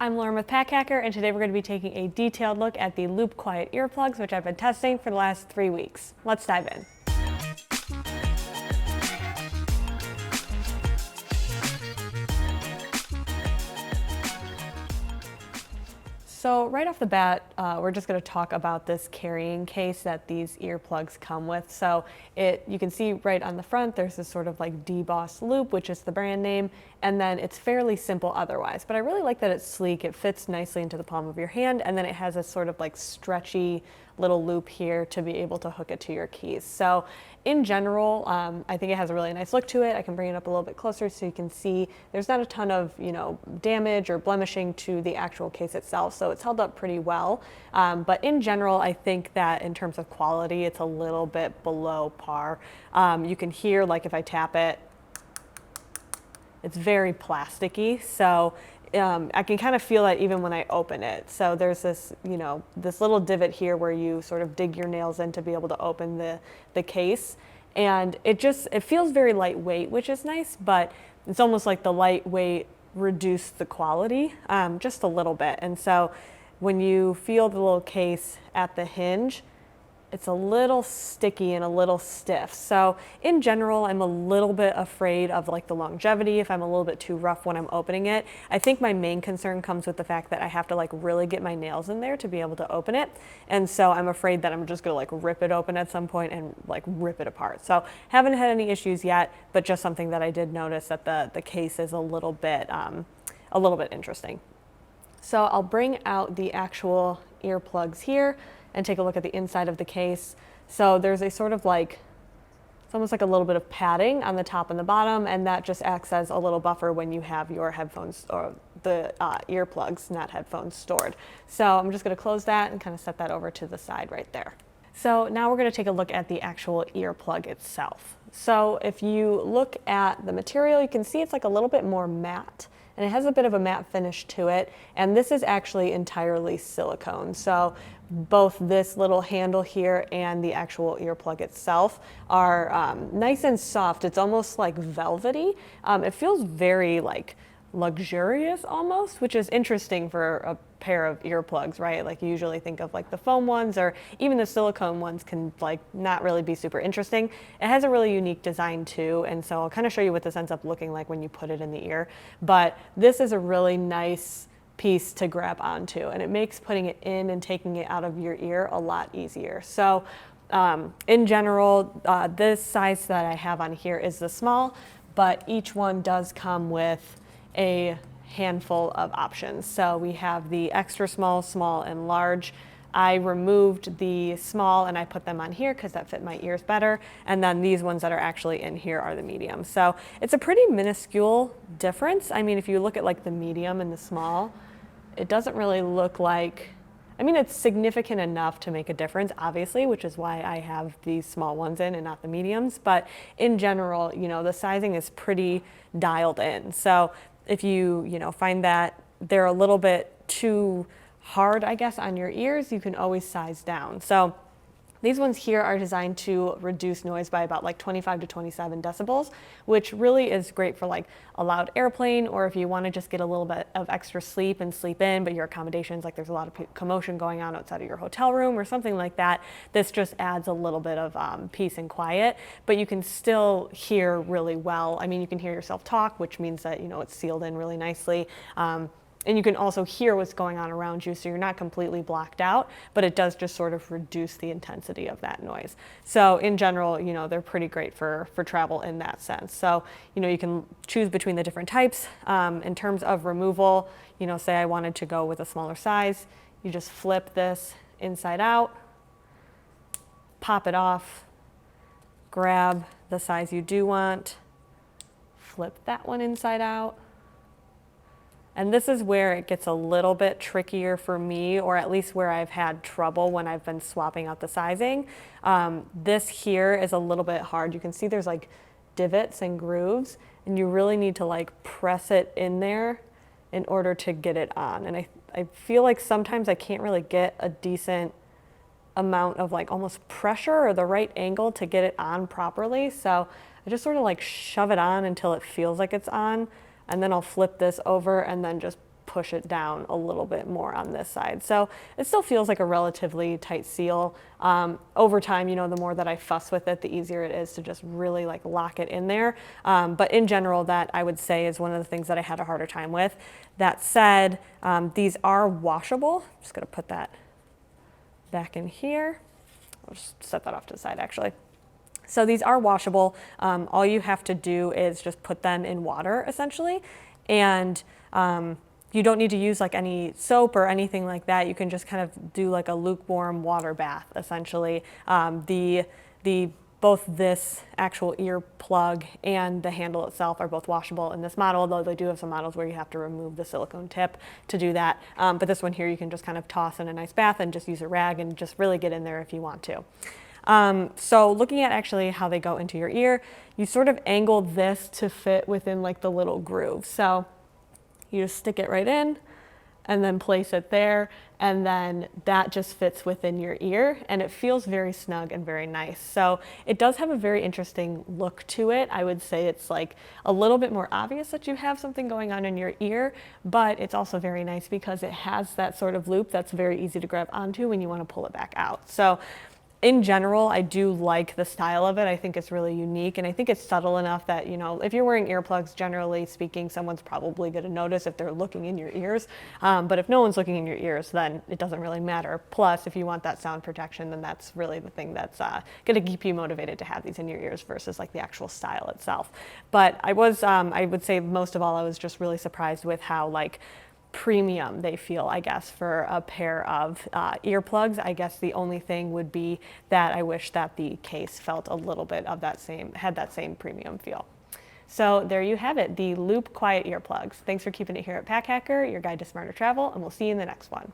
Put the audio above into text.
I'm Lauren with Pack Hacker, and today we're going to be taking a detailed look at the Loop Quiet earplugs, which I've been testing for the last 3 weeks. Let's dive in. So right off the bat, we're just going to talk about this carrying case that these earplugs come with. So you can see right on the front, there's this sort of like debossed loop, which is the brand name, and then it's fairly simple otherwise. But I really like that it's sleek. It fits nicely into the palm of your hand, and then it has a sort of like stretchy little loop here to be able to hook it to your keys. So in general, I think it has a really nice look to it. I can bring it up a little bit closer so you can see there's not a ton of damage or blemishing to the actual case itself, so it's held up pretty well. But in general, I think that in terms of quality, it's a little bit below par. You can hear, like if I tap it, it's very plasticky, so I can kind of feel that even when I open it. So there's this, this little divot here where you sort of dig your nails in to be able to open the case. And it feels very lightweight, which is nice, but it's almost like the lightweight reduced the quality just a little bit. And so when you feel the little case at the hinge, it's a little sticky and a little stiff. So in general, I'm a little bit afraid of like the longevity if I'm a little bit too rough when I'm opening it. I think my main concern comes with the fact that I have to like really get my nails in there to be able to open it. And so I'm afraid that I'm just gonna like rip it open at some point and like rip it apart. So haven't had any issues yet, but just something that I did notice that the case is a little bit interesting. So I'll bring out the actual earplugs here and take a look at the inside of the case. So there's a sort of like, it's almost like a little bit of padding on the top and the bottom, and that just acts as a little buffer when you have your headphones or the earplugs, not headphones, stored. So I'm just gonna close that and kind of set that over to the side right there. So now we're gonna take a look at the actual earplug itself. So if you look at the material, you can see it's like a little bit more matte, and it has a bit of a matte finish to it. And this is actually entirely silicone. So both this little handle here and the actual earplug itself are nice and soft. It's almost like velvety. It feels very like luxurious almost, which is interesting for a pair of earplugs, right? Like you usually think of like the foam ones, or even the silicone ones can like not really be super interesting. It has a really unique design too, and so I'll kind of show you what this ends up looking like when you put it in the ear. But this is a really nice piece to grab onto, and it makes putting it in and taking it out of your ear a lot easier. So in general, this size that I have on here is the small, but each one does come with a handful of options. So we have the extra small, small, and large. I removed the small and I put them on here because that fit my ears better. And then these ones that are actually in here are the medium. So it's a pretty minuscule difference. I mean, if you look at like the medium and the small, it doesn't really look like, I mean, it's significant enough to make a difference, obviously, which is why I have these small ones in and not the mediums. But in general, the sizing is pretty dialed in. So if you find that they're a little bit too hard, I guess, on your ears, you can always size down. So these ones here are designed to reduce noise by about like 25 to 27 decibels, which really is great for like a loud airplane, or if you want to just get a little bit of extra sleep and sleep in, but your accommodations, like there's a lot of commotion going on outside of your hotel room or something like that. This just adds a little bit of peace and quiet, but you can still hear really well. I mean, you can hear yourself talk, which means that, it's sealed in really nicely. And you can also hear what's going on around you, so you're not completely blocked out, but it does just sort of reduce the intensity of that noise. So in general, they're pretty great for travel in that sense. So, you can choose between the different types. In terms of removal, say I wanted to go with a smaller size, you just flip this inside out, pop it off, grab the size you do want, flip that one inside out. And this is where it gets a little bit trickier for me, or at least where I've had trouble when I've been swapping out the sizing. This here is a little bit hard. You can see there's like divots and grooves, and you really need to like press it in there in order to get it on. And I feel like sometimes I can't really get a decent amount of like almost pressure or the right angle to get it on properly. So I just sort of like shove it on until it feels like it's on. And then I'll flip this over and then just push it down a little bit more on this side. So it still feels like a relatively tight seal. Over time, you know, the more that I fuss with it, the easier it is to just really like lock it in there. But in general, that I would say is one of the things that I had a harder time with. That said, these are washable. I'm just gonna put that back in here. I'll just set that off to the side actually. So these are washable. All you have to do is just put them in water essentially. And you don't need to use like any soap or anything like that. You can just kind of do like a lukewarm water bath essentially. Both this actual ear plug and the handle itself are both washable in this model, though they do have some models where you have to remove the silicone tip to do that. But this one here, you can just kind of toss in a nice bath and just use a rag and just really get in there if you want to. So looking at actually how they go into your ear, you sort of angle this to fit within like the little groove. So you just stick it right in and then place it there, and then that just fits within your ear, and it feels very snug and very nice. So it does have a very interesting look to it. I would say it's like a little bit more obvious that you have something going on in your ear, but it's also very nice because it has that sort of loop that's very easy to grab onto when you want to pull it back out. So in general, I do like the style of it. I think it's really unique, and I think it's subtle enough that, you know, if you're wearing earplugs, generally speaking, someone's probably going to notice if they're looking in your ears. But if no one's looking in your ears, then it doesn't really matter. Plus, if you want that sound protection, then that's really the thing that's going to keep you motivated to have these in your ears versus like the actual style itself. But I would say most of all, I was just really surprised with how like premium they feel, I guess, for a pair of earplugs. I guess the only thing would be that I wish that the case felt a little bit of that had that same premium feel. So there you have it, the Loop Quiet earplugs. Thanks for keeping it here at Pack Hacker, your guide to smarter travel, and we'll see you in the next one.